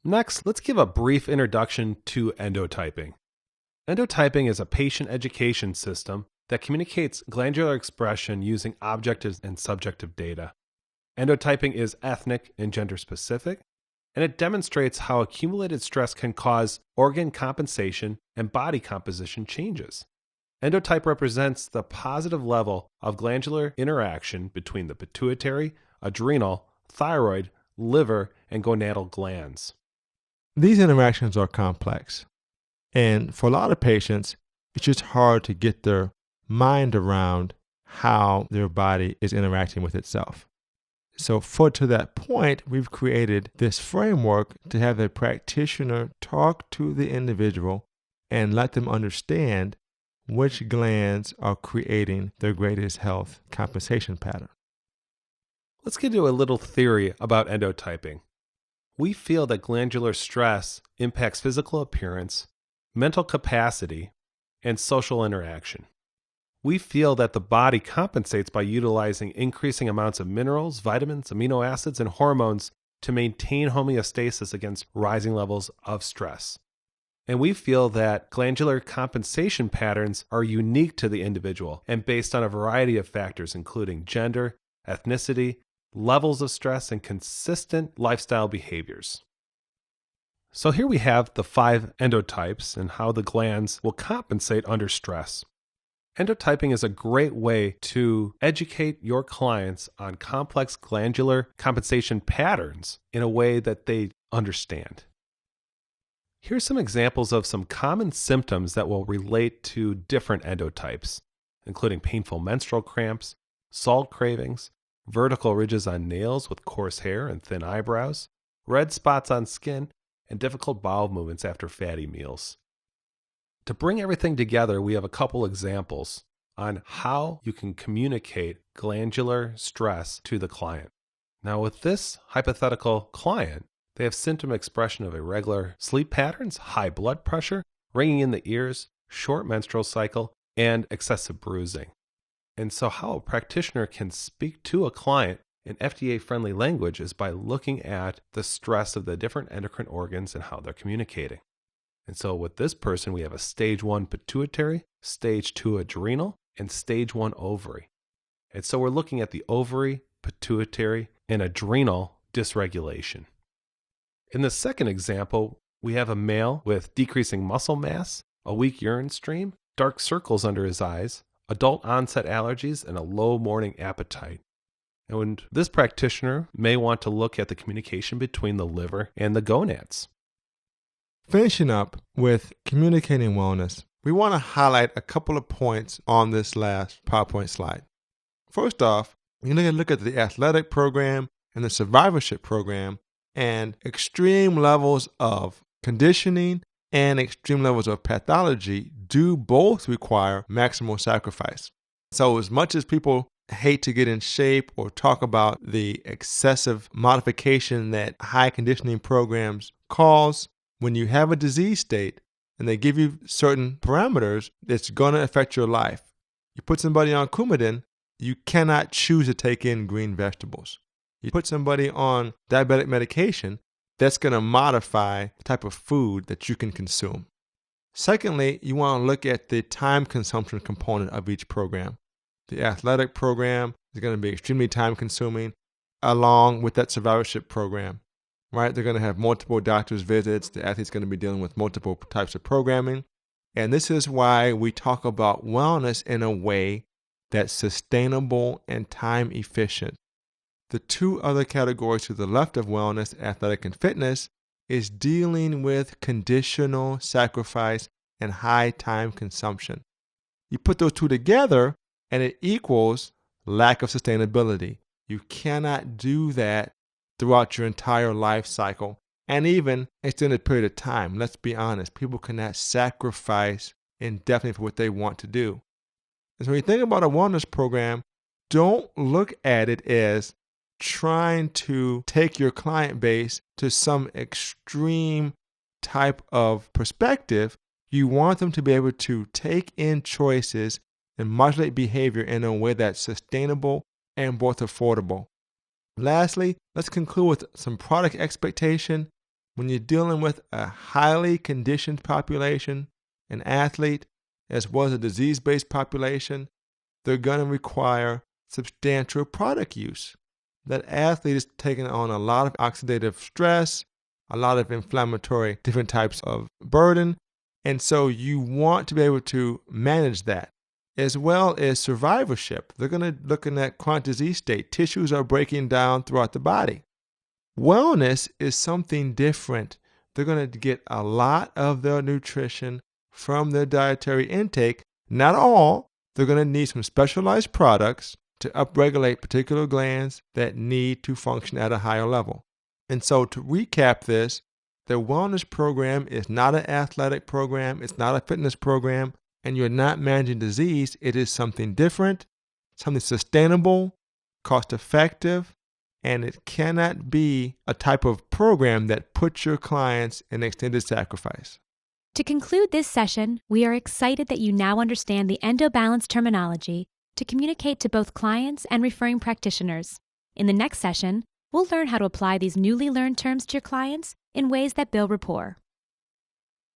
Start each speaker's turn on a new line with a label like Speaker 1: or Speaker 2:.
Speaker 1: Next, let's give a brief introduction to endotyping. Endotyping is a patient education system that communicates glandular expression using objective and subjective data. Endotyping is ethnic and gender specific, and it demonstrates how accumulated stress can cause organ compensation and body composition changes. Endotype represents the positive level of glandular interaction between the pituitary, adrenal, thyroid, liver, and gonadal glands.
Speaker 2: These interactions are complex, and for a lot of patients, it's just hard to get their mind around how their body is interacting with itself. So to that point, we've created this framework to have a practitioner talk to the individual and let them understand which glands are creating their greatest health compensation pattern.
Speaker 1: Let's get into a little theory about endotyping. We feel that glandular stress impacts physical appearance, mental capacity, and social interaction. We feel that the body compensates by utilizing increasing amounts of minerals, vitamins, amino acids, and hormones to maintain homeostasis against rising levels of stress. And we feel that glandular compensation patterns are unique to the individual and based on a variety of factors, including gender, ethnicity, levels of stress, and consistent lifestyle behaviors. So here we have the 5 endotypes and how the glands will compensate under stress. Endotyping is a great way to educate your clients on complex glandular compensation patterns in a way that they understand. Here's some examples of some common symptoms that will relate to different endotypes, including painful menstrual cramps, salt cravings, vertical ridges on nails with coarse hair and thin eyebrows, red spots on skin, and difficult bowel movements after fatty meals. To bring everything together, we have a couple examples on how you can communicate glandular stress to the client. Now, with this hypothetical client, they have symptom expression of irregular sleep patterns, high blood pressure, ringing in the ears, short menstrual cycle, and excessive bruising. And so how a practitioner can speak to a client in FDA-friendly language is by looking at the stress of the different endocrine organs and how they're communicating. And so with this person, we have a stage 1 pituitary, stage 2 adrenal, and stage 1 ovary. And so we're looking at the ovary, pituitary, and adrenal dysregulation. In the second example, we have a male with decreasing muscle mass, a weak urine stream, dark circles under his eyes, adult onset allergies, and a low morning appetite. And this practitioner may want to look at the communication between the liver and the gonads.
Speaker 2: Finishing up with communicating wellness, we want to highlight a couple of points on this last PowerPoint slide. First off, we need to look at the athletic program and the survivorship program, and extreme levels of conditioning and extreme levels of pathology do both require maximal sacrifice. So as much as people hate to get in shape or talk about the excessive modification that high conditioning programs cause, when you have a disease state and they give you certain parameters, it's going to affect your life. You put somebody on Coumadin, you cannot choose to take in green vegetables. You put somebody on diabetic medication, that's going to modify the type of food that you can consume. Secondly, you want to look at the time consumption component of each program. The athletic program is going to be extremely time consuming along with that survivorship program, right? They're going to have multiple doctor's visits. The athlete's going to be dealing with multiple types of programming. And this is why we talk about wellness in a way that's sustainable and time efficient. The 2 other categories to the left of wellness, athletic and fitness, is dealing with conditional sacrifice and high time consumption. You put those 2 together and it equals lack of sustainability. You cannot do that throughout your entire life cycle and even extended period of time. Let's be honest, people cannot sacrifice indefinitely for what they want to do. And so when you think about a wellness program, don't look at it as trying to take your client base to some extreme type of perspective. You want them to be able to take in choices and modulate behavior in a way that's sustainable and both affordable. Lastly, let's conclude with some product expectation. when you're dealing with a highly conditioned population, an athlete, as well as a disease-based population, they're going to require substantial product use. That athlete is taking on a lot of oxidative stress, a lot of inflammatory, different types of burden, and so you want to be able to manage that, as well as survivorship. They're going to look in that chronic disease state. Tissues are breaking down throughout the body. Wellness is something different. They're going to get a lot of their nutrition from their dietary intake. Not all. They're going to need some specialized products to upregulate particular glands that need to function at a higher level. And so to recap this, the wellness program is not an athletic program. It's not a fitness program. And you're not managing disease. It is something different, something sustainable, cost-effective, and it cannot be a type of program that puts your clients in extended sacrifice.
Speaker 3: To conclude this session, we are excited that you now understand the EndoBalance terminology to communicate to both clients and referring practitioners. In the next session, we'll learn how to apply these newly learned terms to your clients in ways that build rapport.